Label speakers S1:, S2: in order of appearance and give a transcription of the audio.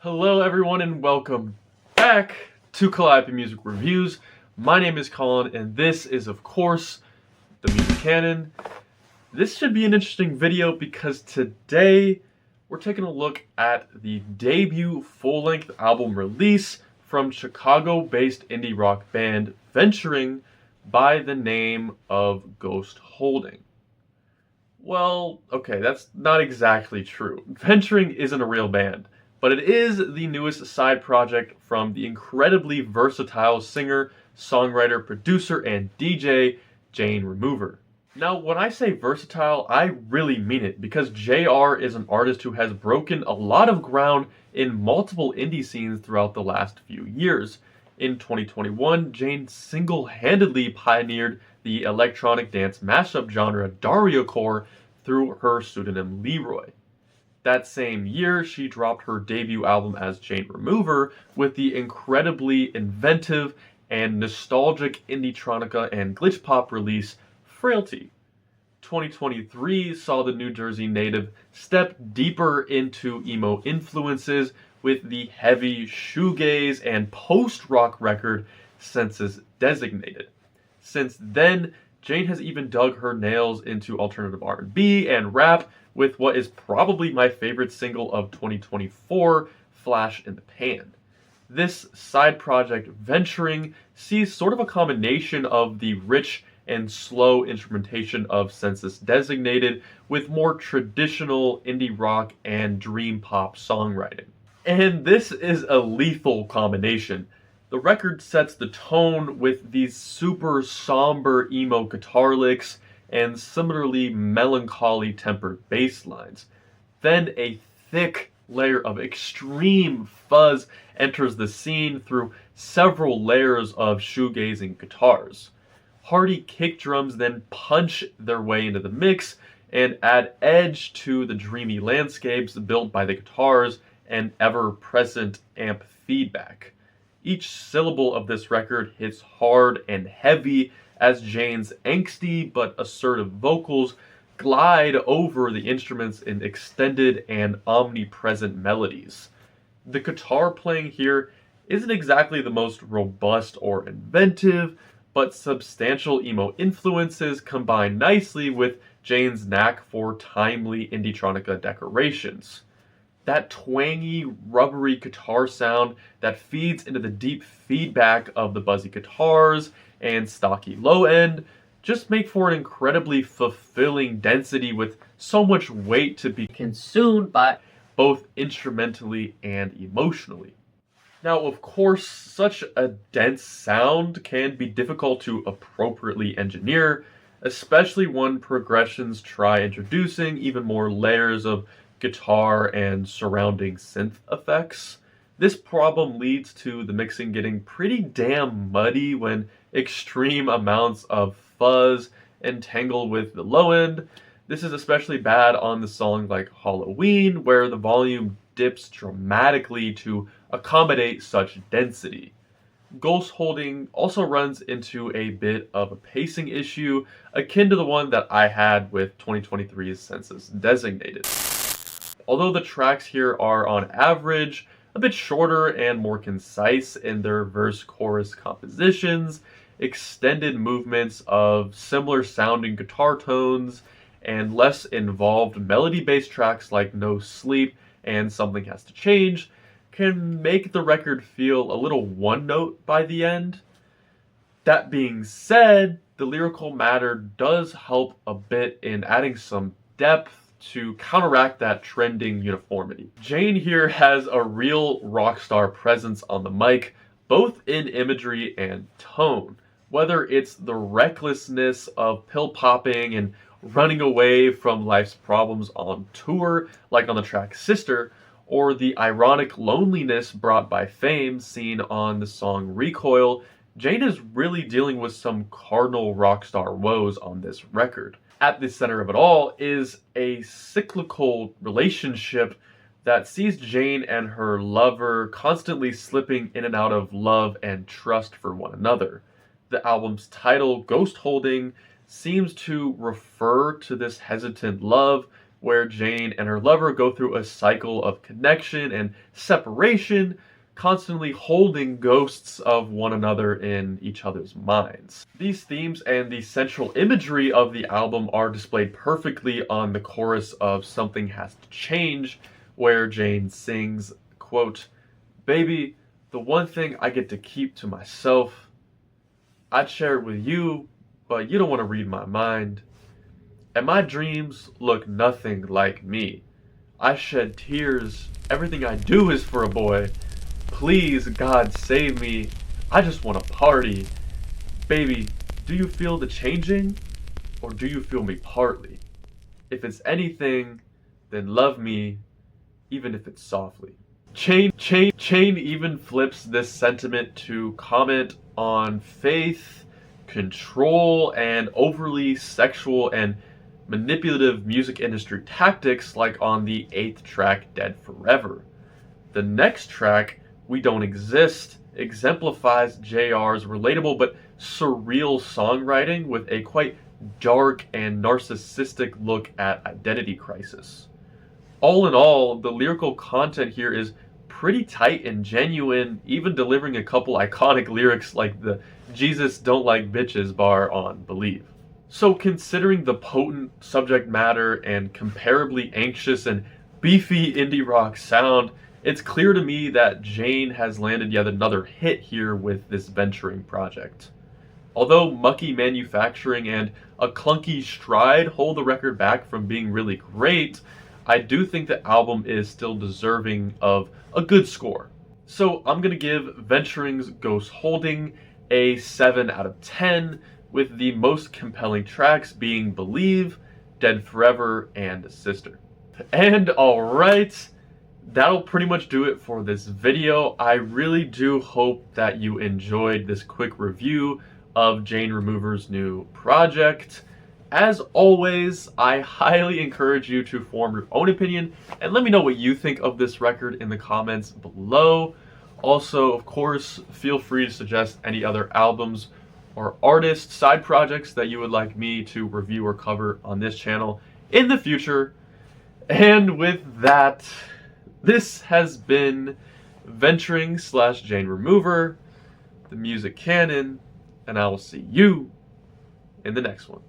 S1: Hello everyone and welcome back to Calliope Music Reviews. My name is Colin and this is of course the Music Canon. This should be an interesting video because today we're taking a look at the debut full-length album release from Chicago-based indie rock band Venturing by the name of Ghostholding. Well, okay, that's not exactly true. Venturing isn't a real band, but it is the newest side project from the incredibly versatile singer, songwriter, producer, and DJ, Jane Remover. Now, when I say versatile, I really mean it, because JR is an artist who has broken a lot of ground in multiple indie scenes throughout the last few years. In 2021, Jane single-handedly pioneered the electronic dance mashup genre Dariocore through her pseudonym Leroy. That same year, she dropped her debut album as Jane Remover with the incredibly inventive and nostalgic indie-tronica and glitch pop release Frailty. 2023 saw the New Jersey native step deeper into emo influences with the heavy shoegaze and post-rock record Census Designated. Since then, Jane has even dug her nails into alternative R&B and rap with what is probably my favorite single of 2024, Flash in the Pan. This side project, Venturing, sees sort of a combination of the rich and slow instrumentation of Census Designated with more traditional indie rock and dream pop songwriting. And this is a lethal combination. The record sets the tone with these super somber emo guitar licks and similarly melancholy tempered bass lines. Then a thick layer of extreme fuzz enters the scene through several layers of shoegazing guitars. Hearty kick drums then punch their way into the mix and add edge to the dreamy landscapes built by the guitars and ever-present amp feedback. Each syllable of this record hits hard and heavy as Jane's angsty but assertive vocals glide over the instruments in extended and omnipresent melodies. The guitar playing here isn't exactly the most robust or inventive, but substantial emo influences combine nicely with Jane's knack for timely indie-tronica decorations. That twangy, rubbery guitar sound that feeds into the deep feedback of the buzzy guitars and stocky low end just make for an incredibly fulfilling density with so much weight to be consumed by both instrumentally and emotionally. Now, of course, such a dense sound can be difficult to appropriately engineer, especially when progressions try introducing even more layers of guitar and surrounding synth effects. This problem leads to the mixing getting pretty damn muddy when extreme amounts of fuzz entangle with the low end. This is especially bad on the song like Halloween, where the volume dips dramatically to accommodate such density. Ghostholding also runs into a bit of a pacing issue, akin to the one that I had with 2023's Census Designated. Although the tracks here are on average a bit shorter and more concise in their verse-chorus compositions, extended movements of similar sounding guitar tones, and less involved melody-based tracks like No Sleep and Something Has to Change can make the record feel a little one-note by the end. That being said, the lyrical matter does help a bit in adding some depth to counteract that trending uniformity. Jane here has a real rock star presence on the mic, both in imagery and tone. Whether it's the recklessness of pill popping and running away from life's problems on tour, like on the track Sister, or the ironic loneliness brought by fame seen on the song Recoil, Jane is really dealing with some cardinal rock star woes on this record. At the center of it all is a cyclical relationship that sees Jane and her lover constantly slipping in and out of love and trust for one another. The album's title, Ghostholding, seems to refer to this hesitant love where Jane and her lover go through a cycle of connection and separation, constantly holding ghosts of one another in each other's minds. These themes and the central imagery of the album are displayed perfectly on the chorus of Something Has to Change, where Jane sings, quote, "Baby, the one thing I get to keep to myself, I'd share it with you, but you don't want to read my mind. And my dreams look nothing like me. I shed tears, everything I do is for a boy. Please, God, save me. I just want to party. Baby, do you feel the changing? Or do you feel me partly? If it's anything, then love me, even if it's softly." Chain even flips this sentiment to comment on faith, control, and overly sexual and manipulative music industry tactics, like on the 8th track, Dead Forever. The next track, We Don't Exist, exemplifies JR's relatable but surreal songwriting with a quite dark and narcissistic look at identity crisis. All in all, the lyrical content here is pretty tight and genuine, even delivering a couple iconic lyrics like the "Jesus don't like bitches" bar on Believe. So considering the potent subject matter and comparably anxious and beefy indie rock sound, it's clear to me that Jane has landed yet another hit here with this venturing project. Although mucky manufacturing and a clunky stride hold the record back from being really great, I do think the album is still deserving of a good score. So I'm going to give Venturing's Ghostholding a 7 out of 10, with the most compelling tracks being Believe, Dead Forever, and Sister. And alright, that'll pretty much do it for this video. I really do hope that you enjoyed this quick review of Jane Remover's new project. As always, I highly encourage you to form your own opinion and let me know what you think of this record in the comments below. Also, of course, feel free to suggest any other albums or artist side projects that you would like me to review or cover on this channel in the future. And with that, this has been Venturing / Jane Remover, the Music Canon, and I will see you in the next one.